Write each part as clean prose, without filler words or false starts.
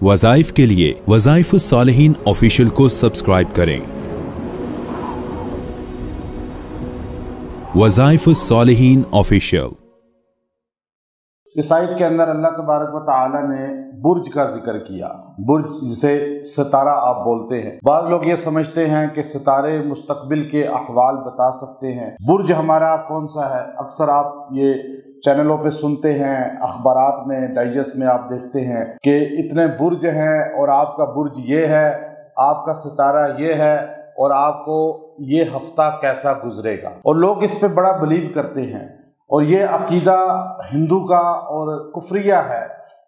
वज़ाइफ के लिए वज़ाइफ़ुस्सालिहीन ऑफिशियल को सब्सक्राइब करें। वज़ाइफ़ुस्सालिहीन ऑफिशियल। इस आयत के अंदर अल्लाह तबारक व तआला ने बुर्ज का जिक्र किया। बुर्ज जिसे सितारा आप बोलते हैं। बाद लोग ये समझते हैं कि सितारे मुस्तकबिल के अहवाल बता सकते हैं। बुर्ज हमारा कौन सा है? अक्सर आप ये चैनलों पे सुनते हैं, अखबारात में, डाइजेस्ट में आप देखते हैं कि इतने बुर्ज हैं और आपका बुर्ज ये है, आपका सितारा ये है और आपको ये हफ्ता कैसा गुजरेगा। और लोग इस पे बड़ा बिलीव करते हैं और ये अकीदा हिंदू का और कुफरिया है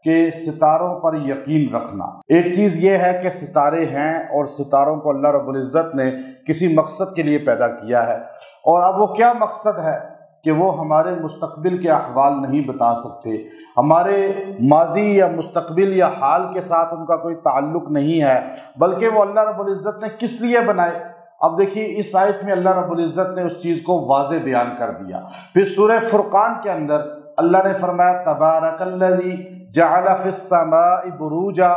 कि सितारों पर यकीन रखना। एक चीज़ ये है कि सितारे हैं और सितारों को अल्लाह रब्बुल इज़्ज़त ने किसी मकसद के लिए पैदा किया है। और अब वो क्या मकसद है कि वो हमारे मुस्तकबिल के अहवाल नहीं बता सकते। हमारे माजी या मुस्तकबिल या हाल के साथ उनका कोई ताल्लुक़ नहीं है, बल्कि वो अल्लाह रब्बुल इज़्ज़त ने किस लिए बनाए। अब देखिए इस आयत में अल्लाह रब्बुल इज़्ज़त ने उस चीज़ को वाज़े बयान कर दिया। फिर सूरह फुरक़ान के अंदर अल्लाह ने फरमाया तबारकल्लज़ी जअल फ़िस्समाइ बुरूजा।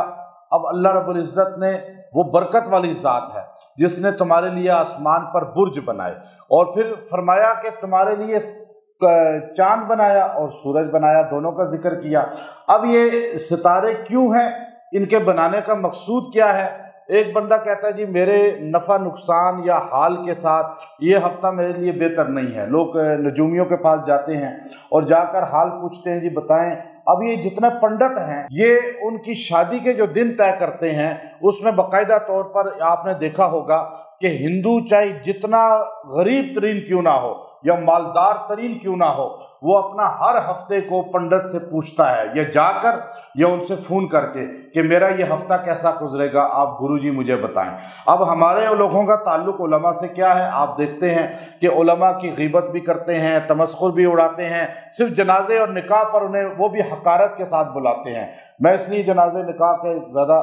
अब अल्लाह रब्बुल इज़्ज़त ने वो बरकत वाली ज़ात है जिसने तुम्हारे लिए आसमान पर बुर्ज बनाए और फिर फरमाया कि तुम्हारे लिए चांद बनाया और सूरज बनाया, दोनों का जिक्र किया। अब ये सितारे क्यों हैं, इनके बनाने का मकसूद क्या है? एक बंदा कहता है जी मेरे नफ़ा नुकसान या हाल के साथ ये हफ्ता मेरे लिए बेहतर नहीं है। लोग नजूमियों के पास जाते हैं और जाकर हाल पूछते हैं जी बताएं। अब ये जितने पंडित हैं ये उनकी शादी के जो दिन तय करते हैं उसमें बाकायदा तौर पर आपने देखा होगा कि हिंदू चाहे जितना गरीब तरीन क्यों ना हो या मालदार तरीन क्यों ना हो, वो अपना हर हफ्ते को पंडित से पूछता है या जाकर या उनसे फ़ोन करके कि मेरा ये हफ्ता कैसा गुजरेगा, आप गुरुजी मुझे बताएं। अब हमारे लोगों का ताल्लुक़ उलमा से क्या है? आप देखते हैं कि उलमा की ग़ीबत भी करते हैं, तमस्खुर भी उड़ाते हैं, सिर्फ जनाजे और निकाह पर उन्हें वो भी हकारत के साथ बुलाते हैं। मैं इसलिए जनाजे निकाह के ज़्यादा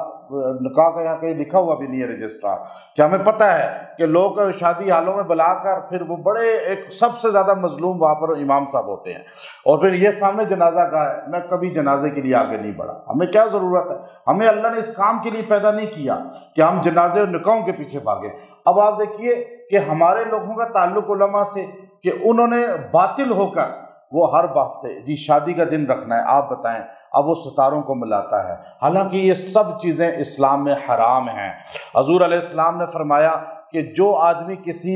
निकाह का यहाँ कहीं लिखा हुआ भी नहीं है रजिस्ट्रार, कि हमें पता है कि लोग शादी हालों में बुलाकर फिर वो बड़े एक सबसे ज़्यादा मजलूम वहाँ पर इमाम साहब होते हैं और फिर ये सामने जनाजा का है। मैं कभी जनाजे के लिए आगे नहीं बढ़ा। हमें क्या ज़रूरत है? हमें अल्लाह ने इस काम के लिए पैदा नहीं किया कि हम जनाजे और निकाहों के पीछे भागें। अब आप देखिए कि हमारे लोगों का ताल्लुक़ उलमा से कि उन्होंने बातिल होकर वो हर हफ्ते जी शादी का दिन रखना है, आप बताएं। अब वो सितारों को मिलाता है, हालांकि ये सब चीज़ें इस्लाम में हराम हैं। हजूर अलैहिस्सलाम ने फरमाया कि जो आदमी किसी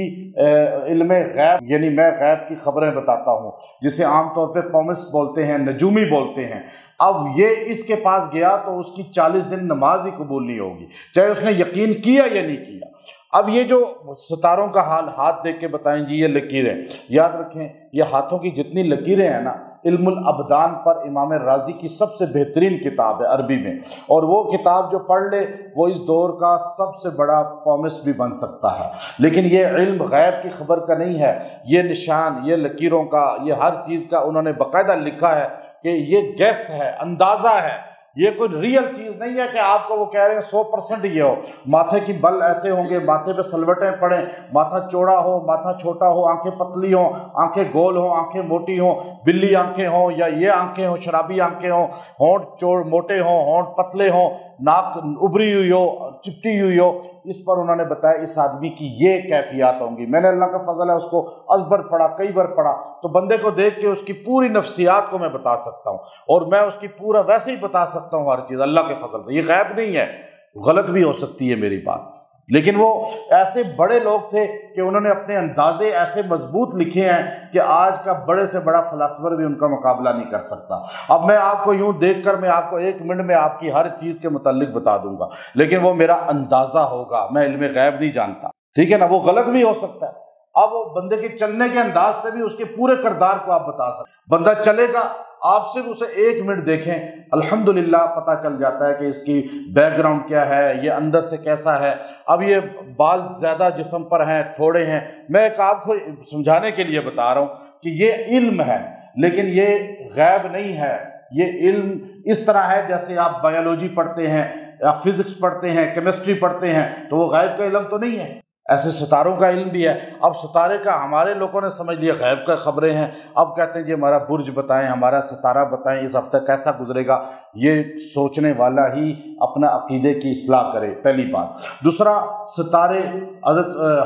इल्म गैब यानी मैं गैब की खबरें बताता हूँ, जिसे आमतौर पे पॉमिस्ट बोलते हैं, नजूमी बोलते हैं, अब ये इसके पास गया तो उसकी 40 दिन नमाज ही कबूल नहीं होगी, चाहे उसने यकीन किया या नहीं किया। अब ये जो सितारों का हाल, हाथ देख के बताएं जी ये लकीरें, याद रखें ये हाथों की जितनी लकीरें हैं ना, इल्मुल अबदान पर इमाम राजी की सबसे बेहतरीन किताब है अरबी में, और वो किताब जो पढ़ ले वो इस दौर का सबसे बड़ा पॉमिस्ट भी बन सकता है। लेकिन ये इल्म गैब की खबर का नहीं है, ये निशान, ये लकीरों का, ये हर चीज़ का उन्होंने बाकायदा लिखा है कि ये गैस है, अंदाज़ा है, ये कोई रियल चीज़ नहीं है कि आपको वो कह रहे हैं 100% ये हो। माथे की बल ऐसे होंगे, माथे पे सलवटें पड़ें, माथा चौड़ा हो, माथा छोटा हो, आंखें पतली हो, आंखें गोल हो, आंखें मोटी हो, बिल्ली आंखें हो या ये आंखें हो, शराबी आंखें हो, होंठ मोटे हो, होंठ पतले हो, नाक उभरी हुई हो, चिपटी हुई हो। इस पर उन्होंने बताया इस आदमी की ये कैफियत होंगी। मैंने अल्लाह का फजल है उसको अजबर पढ़ा, कई बार पढ़ा, तो बंदे को देख के उसकी पूरी नफ्सियात को मैं बता सकता हूँ और मैं उसकी पूरा वैसे ही बता सकता हूँ हर चीज़ अल्लाह के फजल से। ये गैब नहीं है, गलत भी हो सकती है मेरी बात, लेकिन वो ऐसे बड़े लोग थे कि उन्होंने अपने अंदाजे ऐसे मजबूत लिखे हैं कि आज का बड़े से बड़ा फलसफर भी उनका मुकाबला नहीं कर सकता। अब मैं आपको यूं देखकर मैं आपको 1 मिनट में आपकी हर चीज़ के मुतालिक बता दूंगा, लेकिन वो मेरा अंदाज़ा होगा, मैं इल्म गैब नहीं जानता, ठीक है ना। वो गलत भी हो सकता है। अब वो बंदे के चलने के अंदाज से भी उसके पूरे किरदार को आप बता सकते। बंदा चलेगा, आप सिर्फ उसे 1 मिनट देखें, अल्हम्दुलिल्लाह पता चल जाता है कि इसकी बैकग्राउंड क्या है, ये अंदर से कैसा है। अब ये बाल ज़्यादा जिस्म पर हैं, थोड़े हैं, मैं एक आपको समझाने के लिए बता रहा हूँ कि ये इल्म है, लेकिन ये गैब नहीं है। ये इल्म इस तरह है जैसे आप बायोलॉजी पढ़ते हैं या फिज़िक्स पढ़ते हैं, केमिस्ट्री पढ़ते हैं, तो वो गैब का इल्म तो नहीं है। ایسے ستاروں کا علم بھی ہے۔ اب ستارے کا ہمارے لوگوں نے سمجھ لیا غیب کا خبریں ہیں، اب کہتے ہیں جی ہمارا برج بتائیں، ہمارا ستارہ بتائیں، اس ہفتے کیسا گزرے گا۔ یہ سوچنے والا ہی اپنا عقیدے کی اصلاح کرے، پہلی بات۔ دوسرا، ستارے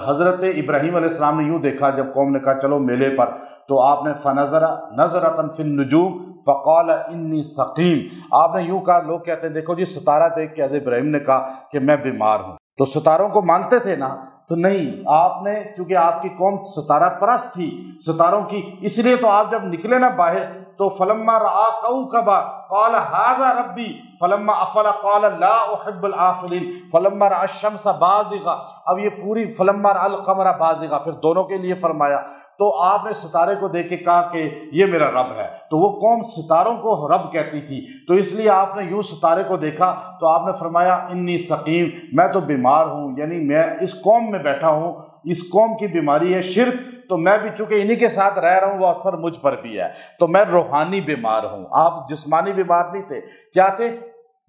حضرت ابراہیم علیہ السلام نے یوں دیکھا جب قوم نے کہا چلو میلے پر، تو آپ نے فنظر نظرۃ فی النجوم فقال انی سقیم، آپ نے یوں کہا، لوگ کہتے ہیں دیکھو جی ستارہ دیکھ کے حضرت ابراہیم نے کہا کہ میں بیمار ہوں، تو ستاروں کو مانتے تھے نا؟ تو نہیں، آپ نے چونکہ آپ کی قوم ستارہ پرست تھی ستاروں کی، اس لیے تو آپ جب نکلے نا باہر تو فلما رأى كوكبا قال هذا ربي فلما افل قال لا احب الافلين فلما رأى الشمس بازغة، اب یہ پوری فلما رأى القمر بازغة پھر دونوں کے لیے فرمایا، تو آپ نے ستارے کو دیکھ کے کہا کہ یہ میرا رب ہے، تو وہ قوم ستاروں کو رب کہتی تھی، تو اس لیے آپ نے یوں ستارے کو دیکھا تو آپ نے فرمایا انی سقیم، میں تو بیمار ہوں، یعنی میں اس قوم میں بیٹھا ہوں، اس قوم کی بیماری ہے شرک، تو میں بھی چونکہ انہی کے ساتھ رہ رہا ہوں وہ اثر مجھ پر بھی ہے، تو میں روحانی بیمار ہوں۔ آپ جسمانی بیمار نہیں تھے، کیا تھے؟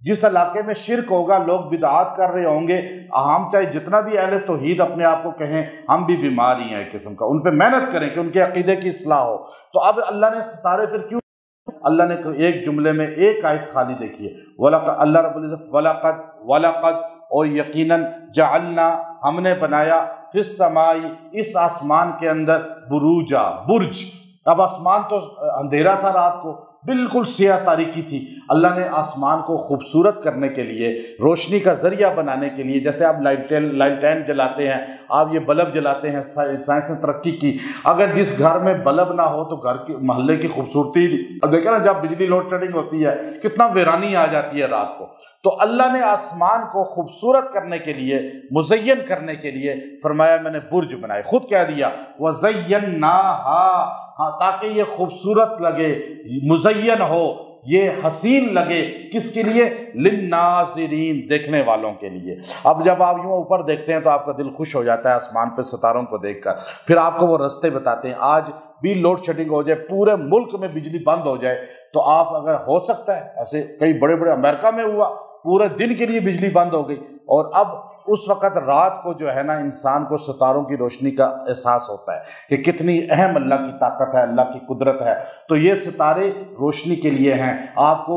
جس علاقے میں شرک ہوگا، لوگ بدعات کر رہے ہوں گے، ہم چاہے جتنا بھی اہل توحید اپنے آپ کو کہیں، ہم بھی بیمار ہی ہیں ایک قسم کا، ان پہ محنت کریں کہ ان کے عقیدے کی اصلاح ہو۔ تو اب اللہ نے ستارے پھر کیوں، اللہ نے ایک جملے میں ایک آیت خالی دیکھی ہے، وَلَقَدْ، اللہ رب العزت وَلَقَدْ اور یقیناً جعلنا، ہم نے بنایا فی السماء، اس آسمان کے اندر بروجا، برج۔ اب آسمان تو اندھیرا تھا، رات کو بالکل سیاہ تاریکی تھی، اللہ نے آسمان کو خوبصورت کرنے کے لیے، روشنی کا ذریعہ بنانے کے لیے، جیسے آپ لائٹین جلاتے ہیں، آپ یہ بلب جلاتے ہیں، سائنس نے ترقی کی، اگر جس گھر میں بلب نہ ہو تو گھر کی محلے کی خوبصورتی، اب دیکھیں نا جب بجلی لوڈ شیڈنگ ہوتی ہے کتنا ویرانی آ جاتی ہے رات کو، تو اللہ نے آسمان کو خوبصورت کرنے کے لیے، مزین کرنے کے لیے فرمایا میں نے برج بنائے، خود کہہ دیا وَزَيَّنَّاهَا، ہاں تاکہ یہ خوبصورت لگے، مزین ہو، یہ حسین لگے، کس کے لیے؟ للناظرین، دیکھنے والوں کے لیے۔ اب جب آپ یوں اوپر دیکھتے ہیں تو آپ کا دل خوش ہو جاتا ہے آسمان پہ ستاروں کو دیکھ کر، پھر آپ کو وہ رستے بتاتے ہیں۔ آج بھی لوڈ شیڈنگ ہو جائے، پورے ملک میں بجلی بند ہو جائے، تو آپ اگر ہو سکتا ہے، ایسے کئی بڑے بڑے امریکہ میں ہوا، پورے دن کے لیے بجلی بند ہو گئی، اور اب اس وقت رات کو جو ہے نا انسان کو ستاروں کی روشنی کا احساس ہوتا ہے کہ کتنی اہم اللہ کی طاقت ہے، اللہ کی قدرت ہے۔ تو یہ ستارے روشنی کے لیے ہیں، آپ کو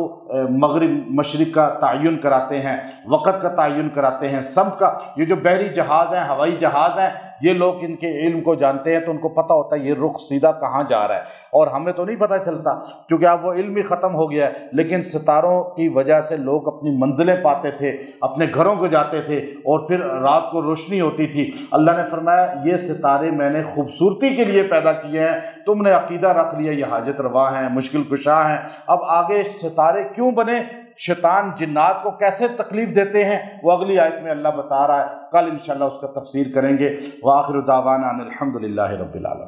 مغرب مشرق کا تعین کراتے ہیں، وقت کا تعین کراتے ہیں، سمت کا۔ یہ جو بحری جہاز ہیں، ہوائی جہاز ہیں، یہ لوگ ان کے علم کو جانتے ہیں تو ان کو پتہ ہوتا ہے یہ رخ سیدھا کہاں جا رہا ہے، اور ہمیں تو نہیں پتہ چلتا کیونکہ اب وہ علم ہی ختم ہو گیا ہے، لیکن ستاروں کی وجہ سے لوگ اپنی منزلیں پاتے تھے، اپنے گھروں کو جاتے تھے، اور پھر رات کو روشنی ہوتی تھی۔ اللہ نے فرمایا یہ ستارے میں نے خوبصورتی کے لیے پیدا کیے ہیں، تم نے عقیدہ رکھ لیا یہ حاجت روا ہیں، مشکل کشا ہیں۔ اب آگے ستارے کیوں بنے، شیطان جنات کو کیسے تکلیف دیتے ہیں، وہ اگلی آیت میں اللہ بتا رہا ہے، کل انشاءاللہ اس کا تفسیر کریں گے۔ وآخر دعوانا ان الحمد للہ رب العالمین۔